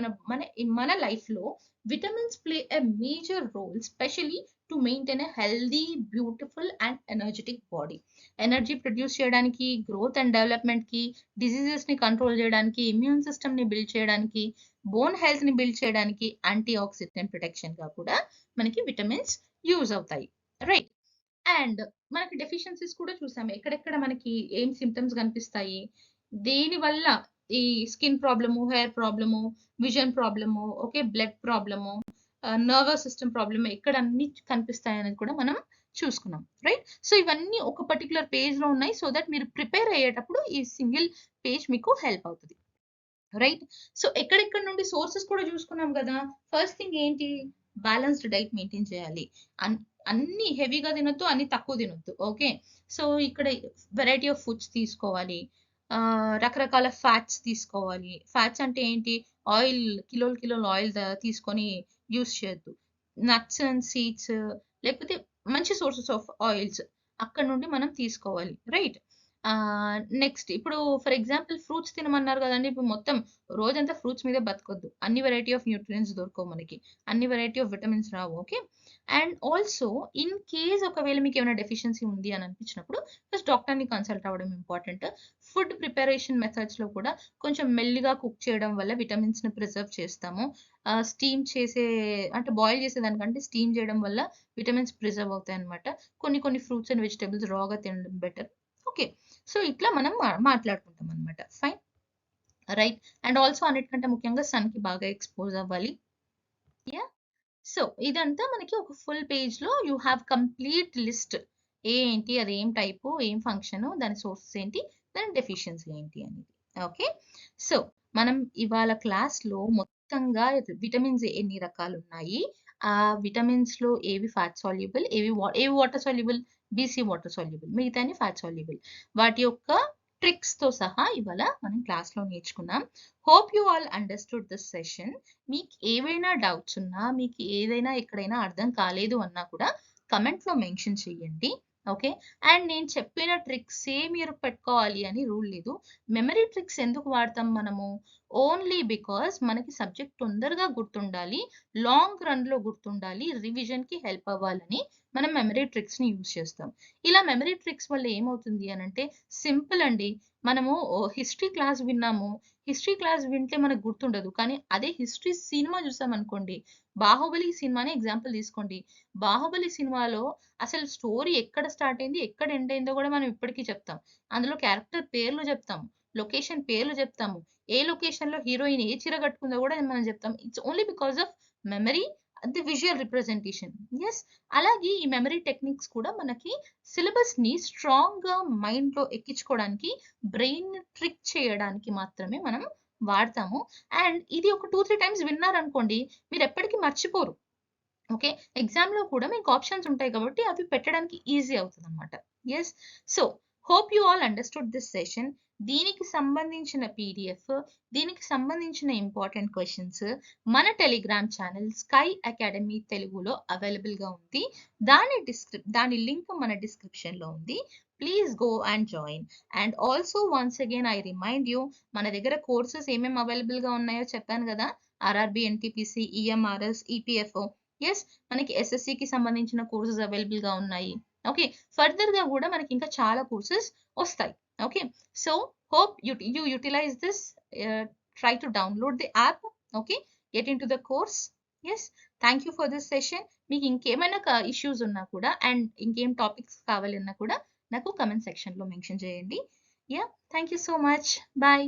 మన లైఫ్ లో vitamins play a major role, specially to maintain a healthy, beautiful and energetic body. Energy produce చేయడానికి, గ్రోత్ అండ్ డెవలప్మెంట్ కి, diseases ని కంట్రోల్ చేయడానికి, ఇమ్యూన్ సిస్టమ్ ని బిల్డ్ చేయడానికి, బోన్ హెల్త్ ని బిల్డ్ చేయడానికి, యాంటీ ఆక్సిడెంట్ ప్రొటెక్షన్ గా కూడా మనకి విటమిన్స్ యూజ్ అవుతాయి. రైట్. అండ్ మనకి డెఫిషియన్సీస్ కూడా చూసాము, ఎక్కడెక్కడ మనకి ఏం సిమ్టమ్స్ కనిపిస్తాయి, దేని వల్ల ఈ skin problem, hair problem, vision problem, okay, blood problem, nervous system problem ఎక్కడ అన్ని కనిపిస్తాయి అనేది కూడా మనం చూసుకున్నాం, రైట్? సో ఇవన్నీ ఒక పర్టికులర్ పేజ్ లో ఉన్నాయి, సో దట్ మీరు ప్రిపేర్ అయ్యేటప్పుడు ఈ సింగిల్ పేజ్ మీకు హెల్ప్ అవుతుంది, రైట్? సో ఎక్కడెక్కడ నుండి సోర్సెస్ కూడా చూసుకున్నాం కదా. ఫస్ట్ థింగ్ ఏంటి, బ్యాలెన్స్డ్ డైట్ మెయింటైన్ చేయాలి. అన్ని హెవీగా తినొద్దు, అన్ని తక్కువ తినొద్దు, ఓకే? సో ఇక్కడ వెరైటీ ఆఫ్ ఫుడ్స్ తీసుకోవాలి, రకరకాల ఫ్యాట్స్ తీసుకోవాలి. ఫ్యాట్స్ అంటే ఏంటి, ఆయిల్ కిలోల ఆయిల్ తీసుకొని యూస్ చేయొద్దు. నట్స్ అండ్ సీడ్స్ లేకపోతే మంచి సోర్సెస్ ఆఫ్ ఆయిల్స్ అక్కడ నుండి మనం తీసుకోవాలి, రైట్? నెక్స్ట్ ఇప్పుడు ఫర్ ఎగ్జాంపుల్ ఫ్రూట్స్ తినమన్నారు కదండి. ఇప్పుడు మొత్తం రోజంతా ఫ్రూట్స్ మీదే బతకొద్దు. అన్ని వెరైటీ ఆఫ్ న్యూట్రియన్స్ దొరకవు మనకి. అన్ని variety of vitamins Rao, okay? And also in case ఒకవేళ మీకు ఏమైనా డెఫిషియన్సీ ఉంది అని అనిపించినప్పుడు ఫస్ట్ డాక్టర్ని కన్సల్ట్ అవ్వడం ఇంపార్టెంట్. ఫుడ్ ప్రిపరేషన్ మెథడ్స్ లో కూడా కొంచెం మెల్లిగా కుక్ చేయడం వల్ల విటమిన్స్ ని ప్రిజర్వ్ చేస్తాము. స్టీమ్ చేసే అంటే బాయిల్ చేసేదానికంటే స్టీమ్ చేయడం వల్ల విటమిన్స్ ప్రిజర్వ్ అవుతాయి అనమాట. కొన్ని ఫ్రూట్స్ అండ్ వెజిటబుల్స్ రాగా తినడం బెటర్, ఓకే? సో ఇట్లా మనం మాట్లాడుకుంటాం అనమాట, ఫైన్, రైట్? అండ్ ఆల్సో అన్నిటికంటే ముఖ్యంగా సన్ కి బాగా ఎక్స్పోజ్ అవ్వాలి, యా. సో ఇదంతా మనకి ఒక ఫుల్ పేజ్ లో యూ హ్యావ్ కంప్లీట్ లిస్ట్, ఏంటి అది, ఏం టైపు, ఏం ఫంక్షన్, దాని సోర్సెస్ ఏంటి, దాని డెఫిషియన్సీ ఏంటి అనేది, ఓకే? సో మనం ఇవాళ క్లాస్ లో మొత్తంగా విటమిన్స్ ఎన్ని రకాలు ఉన్నాయి, ఆ విటమిన్స్ లో ఏవి ఫ్యాట్ సాల్యుబుల్, ఏవి water soluble, B C water soluble, మిగతాని ఫ్యాట్ సాల్యుబుల్, వాటి యొక్క ట్రిక్స్ తో సహా ఇవాళ మనం క్లాస్ లో నేర్చుకున్నాం. Hope you all understood this session. మీకు ఏవైనా డౌట్స్ ఉన్నా, మీకు ఏదైనా ఎక్కడైనా అర్థం కాలేదు అన్నా కూడా కమెంట్ లో మెన్షన్ చేయండి, ఓకే? అండ్ నేను చెప్పిన ట్రిక్సే మీరు పెట్టుకోవాలి అని రూల్ లేదు. మెమరీ ట్రిక్స్ ఎందుకు వాడతాం మనము, ఓన్లీ బికాస్ మనకి సబ్జెక్ట్ తొందరగా గుర్తుండాలి, లాంగ్ రన్ లో గుర్తుండాలి, రివిజన్ కి హెల్ప్ అవ్వాలని మనం మెమరీ ట్రిక్స్ ని యూజ్ చేస్తాం. ఇలా మెమరీ ట్రిక్స్ వల్ల ఏమవుతుంది అని అంటే సింపుల్ అండి. మనము హిస్టరీ క్లాస్ విన్నాము, హిస్టరీ క్లాస్ వింటే మనకు గుర్తుండదు, కానీ అదే హిస్టరీ సినిమా చూసాం అనుకోండి, బాహుబలి సినిమాని ఎగ్జాంపుల్ తీసుకోండి. బాహుబలి సినిమాలో అసలు స్టోరీ ఎక్కడ స్టార్ట్ అయింది, ఎక్కడ ఎండ్ అయిందో కూడా మనం ఇప్పటికీ చెప్తాం. అందులో క్యారెక్టర్ పేర్లు చెప్తాం, లొకేషన్ పేర్లు చెప్తాము, ఏ లొకేషన్ లో హీరోయిన్ ఏ చీర కట్టుకుందో కూడా మనం చెప్తాం. It's only because of memory, the visual representation, yes. అలాగే ఈ మెమరీ టెక్నిక్స్ కూడా మనకి సిలబస్ ని స్ట్రాంగ్ గా మైండ్ లో ఎక్కించుకోవడానికి, బ్రెయిన్ ట్రిక్ చేయడానికి మాత్రమే మనం వాడతాము. అండ్ ఇది ఒక 2-3 టైమ్స్ విన్నారనుకోండి, మీరు ఎప్పటికీ మర్చిపోరు, ఓకే? ఎగ్జామ్ లో కూడా మీకు ఆప్షన్స్ ఉంటాయి కాబట్టి అవి పెట్టడానికి ఈజీ అవుతుంది అనమాట, yes. So hope you all understood this session. దీనికి సంబంధించిన పీడిఎఫ్, దీనికి సంబంధించిన ఇంపార్టెంట్ క్వశ్చన్స్ మన టెలిగ్రామ్ ఛానల్ స్కై అకాడమీ తెలుగులో అవైలబుల్ గా ఉంది. దాని లింక్ మన డిస్క్రిప్షన్ లో ఉంది. Please go and join. And also once again I remind you, మన దగ్గర కోర్సెస్ ఏమేమి అవైలబుల్ గా ఉన్నాయో చెప్పాను కదా. RRB, NTPC, EMRS, EPFO, yes. మనకి ఎస్ఎస్సికి సంబంధించిన కోర్సెస్ అవైలబుల్ గా ఉన్నాయి, ఓకే? ఫర్దర్ గా కూడా మనకి ఇంకా చాలా కోర్సెస్ వస్తాయి, okay? So hope you utilize this, try to download the app, okay? Get into the course, yes. Thank you for this session. మీకు ఇంకేమైనా ఇష్యూస్ ఉన్నా కూడా అండ్ ఇంకేం టాపిక్స్ కావాలన్నా కూడా నాకు కమెంట్ సెక్షన్ లో మెన్షన్ చేయండి. Yeah, thank you so much, bye.